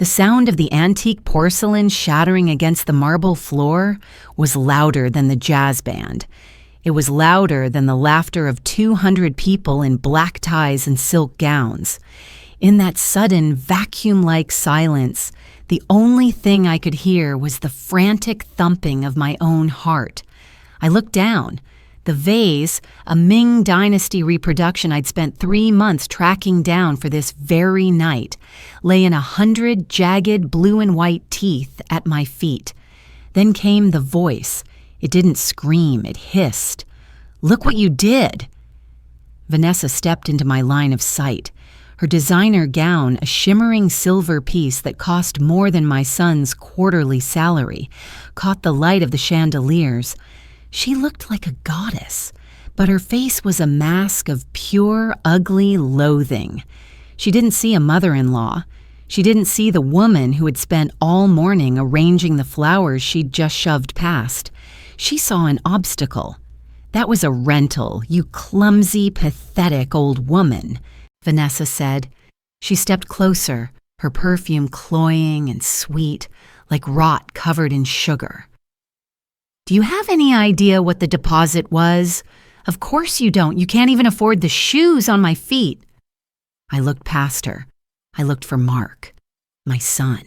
The sound of the antique porcelain shattering against the marble floor was louder than the jazz band. It was louder than the laughter of 200 people in black ties and silk gowns. In that sudden, vacuum-like silence, the only thing I could hear was the frantic thumping of my own heart. I looked down. The vase, a Ming Dynasty reproduction I'd spent 3 months tracking down for this very night, lay in 100 jagged blue and white teeth at my feet. Then came the voice. It didn't scream, it hissed. "Look what you did!" Vanessa stepped into my line of sight. Her designer gown, a shimmering silver piece that cost more than my son's quarterly salary, caught the light of the chandeliers. She looked like a goddess, but her face was a mask of pure, ugly loathing. She didn't see a mother-in-law. She didn't see the woman who had spent all morning arranging the flowers she'd just shoved past. She saw an obstacle. "That was a rental, you clumsy, pathetic old woman," Vanessa said. She stepped closer, her perfume cloying and sweet, like rot covered in sugar. "Do you have any idea what the deposit was? Of course you don't. You can't even afford the shoes on my feet." I looked past her. I looked for Mark, my son.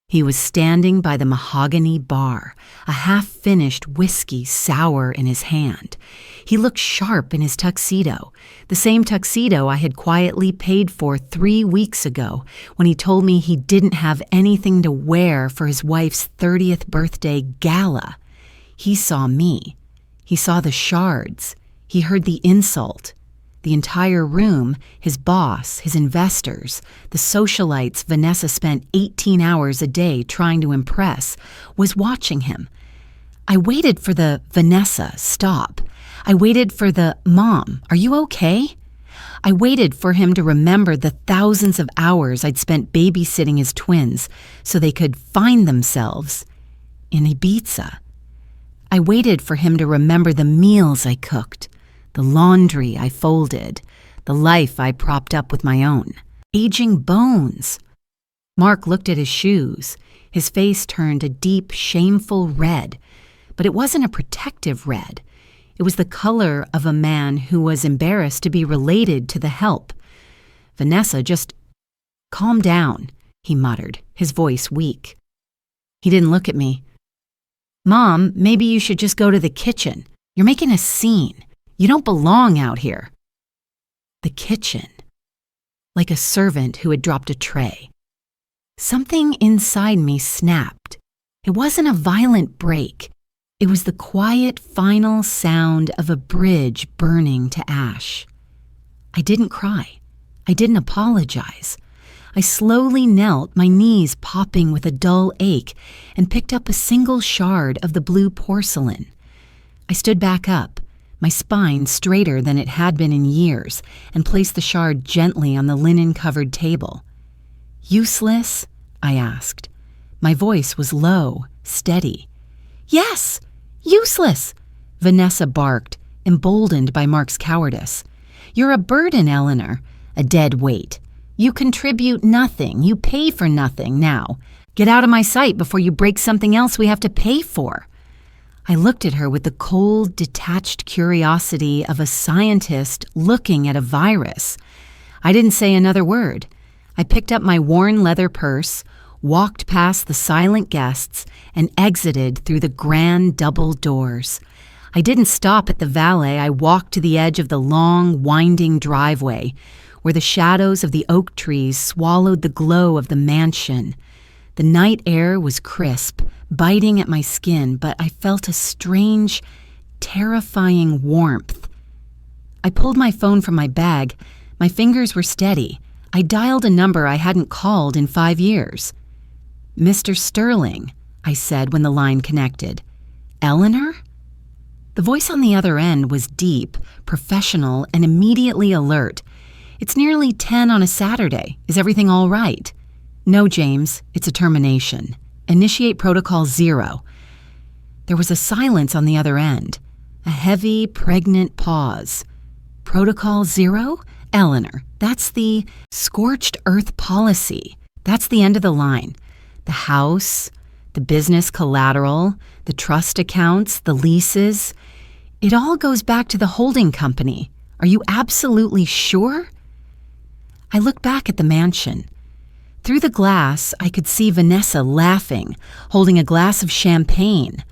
He was standing by the mahogany bar, a half-finished whiskey sour in his hand. He looked sharp in his tuxedo, the same tuxedo I had quietly paid for 3 weeks ago when he told me he didn't have anything to wear for his wife's 30th birthday gala. He saw me. He saw the shards. He heard the insult. The entire room, his boss, his investors, the socialites Vanessa spent 18 hours a day trying to impress, was watching him. I waited for the "Vanessa, stop." I waited for the "Mom, are you okay?" I waited for him to remember the thousands of hours I'd spent babysitting his twins so they could find themselves in Ibiza. I waited for him to remember the meals I cooked, the laundry I folded, the life I propped up with my own. Aging bones. Mark looked at his shoes. His face turned a deep, shameful red. But it wasn't a protective red. It was the color of a man who was embarrassed to be related to the help. "Vanessa, just calm down," he muttered, his voice weak. He didn't look at me. "Mom, maybe you should just go to the kitchen. You're making a scene. You don't belong out here." The kitchen. Like a servant who had dropped a tray. Something inside me snapped. It wasn't a violent break. It was the quiet, final sound of a bridge burning to ash. I didn't cry. I didn't apologize. I slowly knelt, my knees popping with a dull ache, and picked up a single shard of the blue porcelain. I stood back up, my spine straighter than it had been in years, and placed the shard gently on the linen-covered table. "Useless?" I asked. My voice was low, steady. "Yes, useless!" Vanessa barked, emboldened by Mark's cowardice. "You're a burden, Eleanor, a dead weight. You contribute nothing. You pay for nothing now. Get out of my sight before you break something else we have to pay for." I looked at her with the cold, detached curiosity of a scientist looking at a virus. I didn't say another word. I picked up my worn leather purse, walked past the silent guests, and exited through the grand double doors. I didn't stop at the valet. I walked to the edge of the long, winding driveway, where the shadows of the oak trees swallowed the glow of the mansion. The night air was crisp, biting at my skin, but I felt a strange, terrifying warmth. I pulled my phone from my bag. My fingers were steady. I dialed a number I hadn't called in 5 years. "Mr. Sterling," I said when the line connected. "Eleanor?" The voice on the other end was deep, professional, and immediately alert. "It's nearly 10 on a Saturday. Is everything all right?" "No, James, it's a termination. Initiate protocol 0. There was a silence on the other end, a heavy, pregnant pause. "Protocol 0? Eleanor, that's the scorched earth policy. That's the end of the line. The house, the business collateral, the trust accounts, the leases, it all goes back to the holding company. Are you absolutely sure? I looked back at the mansion. Through the glass, I could see Vanessa laughing, holding a glass of champagne,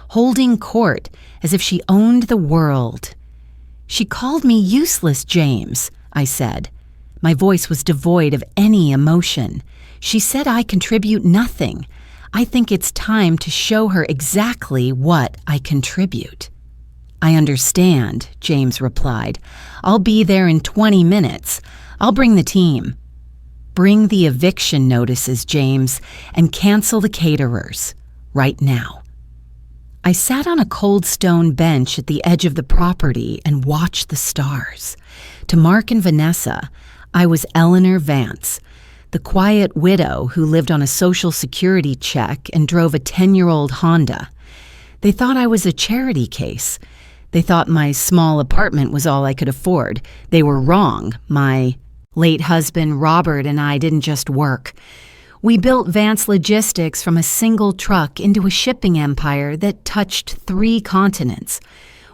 holding court as if she owned the world. She called me useless, James, I said. My voice was devoid of any emotion. She said I contribute nothing. I think it's time to show her exactly what I contribute. I understand, James replied. I'll be there in 20 minutes. I'll bring the team. Bring the eviction notices, James, and cancel the caterers. Right now. I sat on a cold stone bench at the edge of the property and watched the stars. To Mark and Vanessa, I was Eleanor Vance, the quiet widow who lived on a Social Security check and drove a 10-year-old Honda. They thought I was a charity case. They thought my small apartment was all I could afford. They were wrong. My late husband, Robert, and I didn't just work. We built Vance Logistics from a single truck into a shipping empire that touched 3 continents.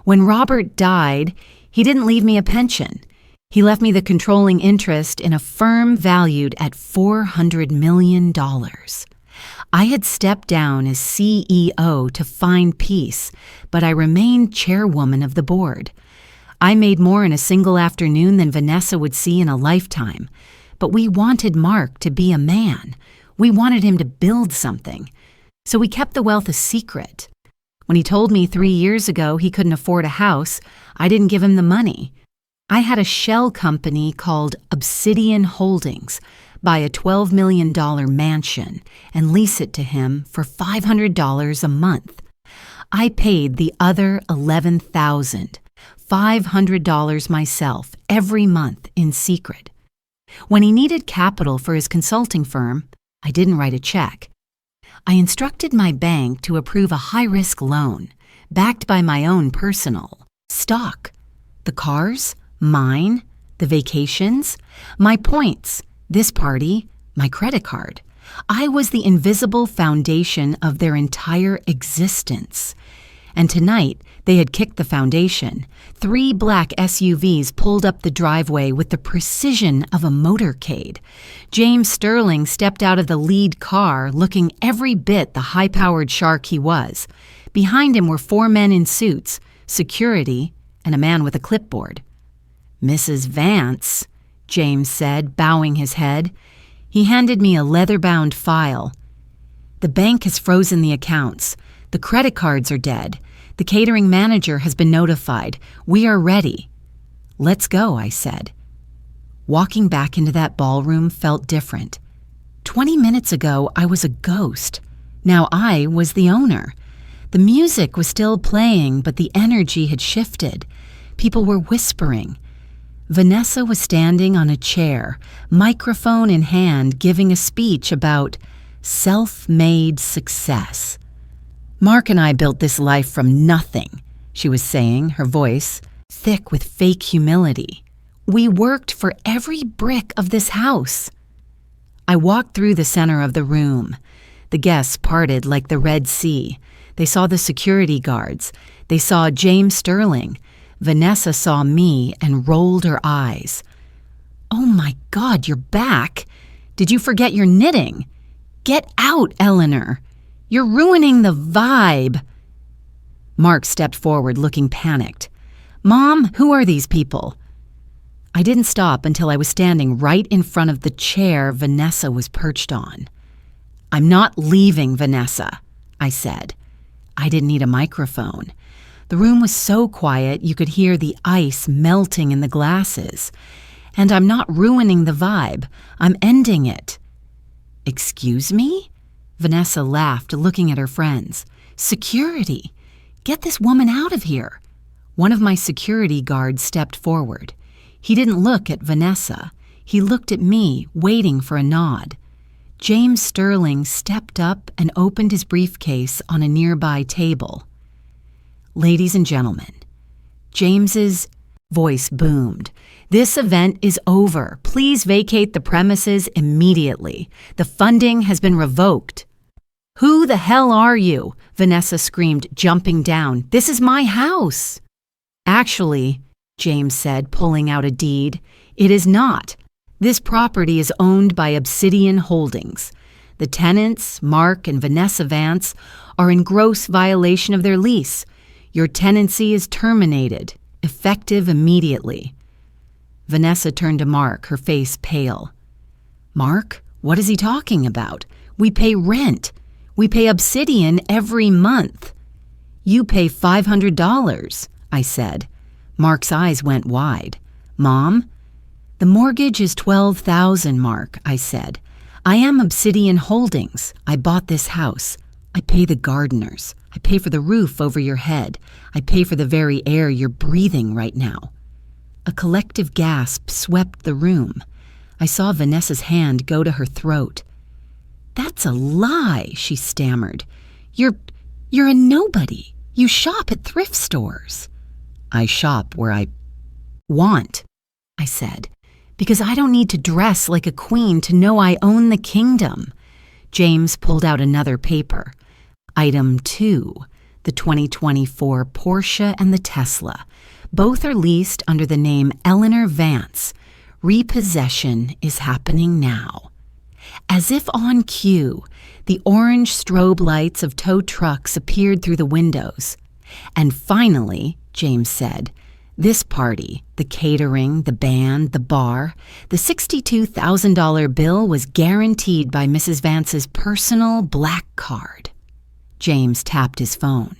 When Robert died, he didn't leave me a pension. He left me the controlling interest in a firm valued at $400 million. I had stepped down as CEO to find peace, but I remained chairwoman of the board. I made more in a single afternoon than Vanessa would see in a lifetime. But we wanted Mark to be a man. We wanted him to build something. So we kept the wealth a secret. When he told me 3 years ago he couldn't afford a house, I didn't give him the money. I had a shell company called Obsidian Holdings buy a $12 million mansion and lease it to him for $500 a month. I paid the other $11,500 myself every month in secret. When he needed capital for his consulting firm, I didn't write a check. I instructed my bank to approve a high-risk loan, backed by my own personal stock. The cars, mine, the vacations, my points, this party, my credit card. I was the invisible foundation of their entire existence. And tonight, they had kicked the foundation. 3 black SUVs pulled up the driveway with the precision of a motorcade. James Sterling stepped out of the lead car looking every bit the high-powered shark he was. Behind him were 4 men in suits, security, and a man with a clipboard. Mrs. Vance, James said, bowing his head. He handed me a leather-bound file. The bank has frozen the accounts. The credit cards are dead. The catering manager has been notified. We are ready. Let's go, I said. Walking back into that ballroom felt different. 20 minutes ago, I was a ghost. Now I was the owner. The music was still playing, but the energy had shifted. People were whispering. Vanessa was standing on a chair, microphone in hand, giving a speech about self-made success. Mark and I built this life from nothing, she was saying, her voice thick with fake humility. We worked for every brick of this house. I walked through the center of the room. The guests parted like the Red Sea. They saw the security guards. They saw James Sterling. Vanessa saw me and rolled her eyes. Oh my God, you're back. Did you forget your knitting? Get out, Eleanor. You're ruining the vibe. Mark stepped forward, looking panicked. Mom, who are these people? I didn't stop until I was standing right in front of the chair Vanessa was perched on. I'm not leaving, Vanessa, I said. I didn't need a microphone. The room was so quiet you could hear the ice melting in the glasses. And I'm not ruining the vibe. I'm ending it. Excuse me? Vanessa laughed, looking at her friends. Security! Get this woman out of here! One of my security guards stepped forward. He didn't look at Vanessa. He looked at me, waiting for a nod. James Sterling stepped up and opened his briefcase on a nearby table. Ladies and gentlemen, James's voice boomed. This event is over. Please vacate the premises immediately. The funding has been revoked. Who the hell are you? Vanessa screamed, jumping down. This is my house. Actually, James said, pulling out a deed, it is not. This property is owned by Obsidian Holdings. The tenants, Mark and Vanessa Vance, are in gross violation of their lease. Your tenancy is terminated, effective immediately. Vanessa turned to Mark, her face pale. Mark, what is he talking about? We pay rent. We pay Obsidian every month. You pay $500, I said. Mark's eyes went wide. Mom? The mortgage is $12,000, Mark, I said. I am Obsidian Holdings. I bought this house. I pay the gardeners. I pay for the roof over your head. I pay for the very air you're breathing right now. A collective gasp swept the room. I saw Vanessa's hand go to her throat. That's a lie, she stammered. You're a nobody. You shop at thrift stores. I shop where I want, I said, because I don't need to dress like a queen to know I own the kingdom. James pulled out another paper. Item 2, the 2024 Porsche and the Tesla. Both are leased under the name Eleanor Vance. Repossession is happening now. As if on cue, the orange strobe lights of tow trucks appeared through the windows. And finally, James said, this party, the catering, the band, the bar, the $62,000 bill was guaranteed by Mrs. Vance's personal black card. James tapped his phone.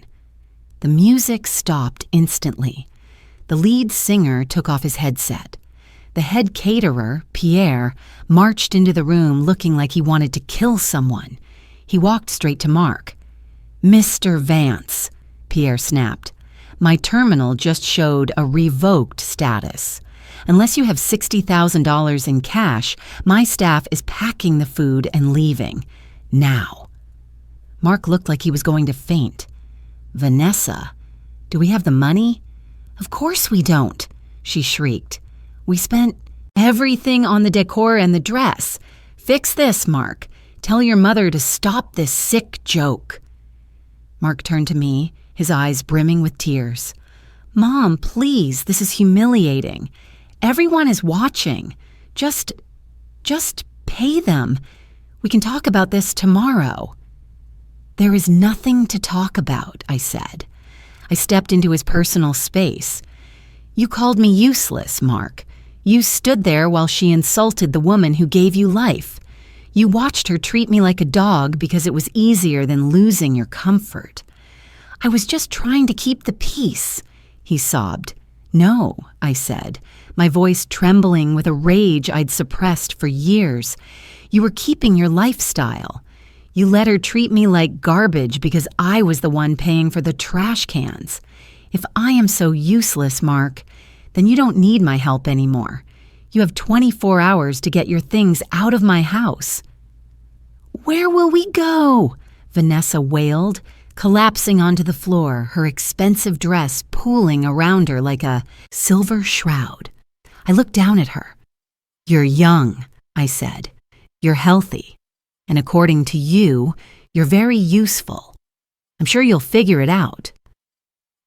The music stopped instantly. The lead singer took off his headset. The head caterer, Pierre, marched into the room looking like he wanted to kill someone. He walked straight to Mark. Mr. Vance, Pierre snapped. My terminal just showed a revoked status. Unless you have $60,000 in cash, my staff is packing the food and leaving. Now. Mark looked like he was going to faint. Vanessa, do we have the money? Of course we don't, she shrieked. We spent everything on the decor and the dress. Fix this, Mark. Tell your mother to stop this sick joke. Mark turned to me, his eyes brimming with tears. Mom, please, this is humiliating. Everyone is watching. Just pay them. We can talk about this tomorrow. There is nothing to talk about, I said. I stepped into his personal space. You called me useless, Mark. You stood there while she insulted the woman who gave you life. You watched her treat me like a dog because it was easier than losing your comfort. I was just trying to keep the peace, he sobbed. No, I said, my voice trembling with a rage I'd suppressed for years. You were keeping your lifestyle. You let her treat me like garbage because I was the one paying for the trash cans. If I am so useless, Mark, then you don't need my help anymore. You have 24 hours to get your things out of my house. Where will we go? Vanessa wailed, collapsing onto the floor, her expensive dress pooling around her like a silver shroud. I looked down at her. You're young, I said. You're healthy. And according to you, you're very useful. I'm sure you'll figure it out.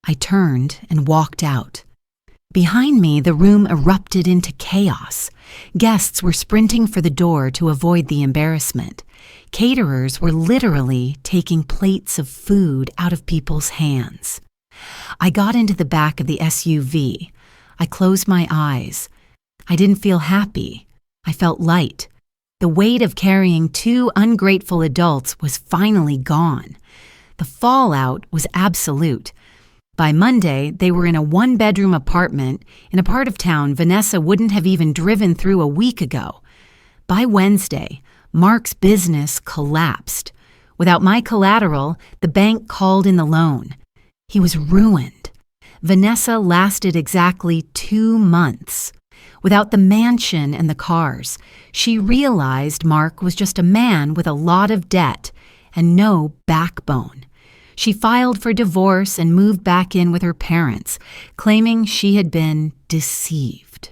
I turned and walked out. Behind me, the room erupted into chaos. Guests were sprinting for the door to avoid the embarrassment. Caterers were literally taking plates of food out of people's hands. I got into the back of the SUV. I closed my eyes. I didn't feel happy. I felt light. The weight of carrying two ungrateful adults was finally gone. The fallout was absolute. By Monday, they were in a one-bedroom apartment in a part of town Vanessa wouldn't have even driven through a week ago. By Wednesday, Mark's business collapsed. Without my collateral, the bank called in the loan. He was ruined. Vanessa lasted exactly 2 months. Without the mansion and the cars, she realized Mark was just a man with a lot of debt and no backbone. She filed for divorce and moved back in with her parents, claiming she had been deceived.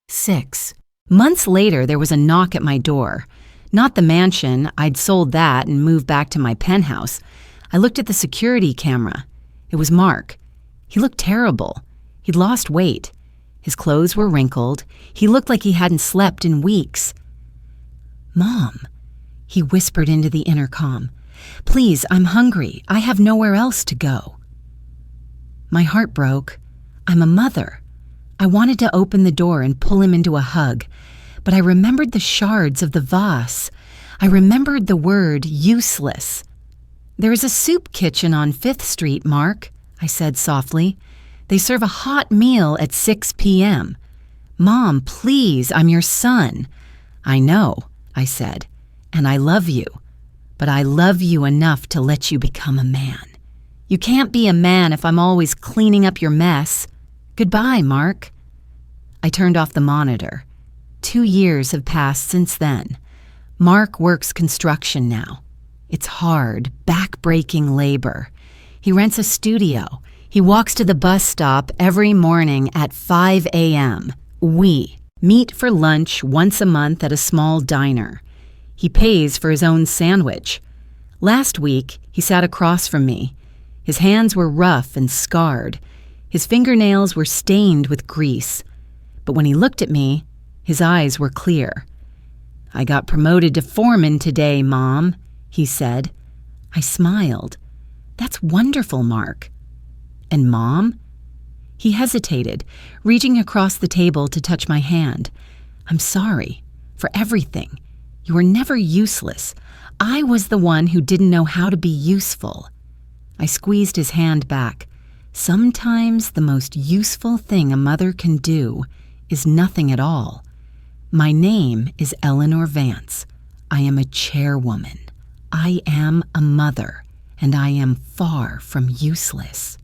6. Months later, there was a knock at my door. Not the mansion. I'd sold that and moved back to my penthouse. I looked at the security camera. It was Mark. He looked terrible. He'd lost weight. His clothes were wrinkled. He looked like he hadn't slept in weeks. "Mom," he whispered into the intercom. "Please, I'm hungry. I have nowhere else to go." My heart broke. I'm a mother. I wanted to open the door and pull him into a hug, but I remembered the shards of the vase. I remembered the word useless. "There is a soup kitchen on 5th Street, Mark," I said softly. "They serve a hot meal at 6 p.m. Mom, please, I'm your son." "I know," I said, "and I love you. But I love you enough to let you become a man. You can't be a man if I'm always cleaning up your mess. Goodbye, Mark." I turned off the monitor. 2 years have passed since then. Mark works construction now. It's hard, back-breaking labor. He rents a studio. He walks to the bus stop every morning at 5 a.m. We meet for lunch once a month at a small diner. He pays for his own sandwich. Last week, he sat across from me. His hands were rough and scarred. His fingernails were stained with grease. But when he looked at me, his eyes were clear. "I got promoted to foreman today, Mom," he said. I smiled. "That's wonderful, Mark." "And Mom?" He hesitated, reaching across the table to touch my hand. "I'm sorry for everything. You were never useless. I was the one who didn't know how to be useful." I squeezed his hand back. Sometimes the most useful thing a mother can do is nothing at all. My name is Eleanor Vance. I am a chairwoman. I am a mother, and I am far from useless.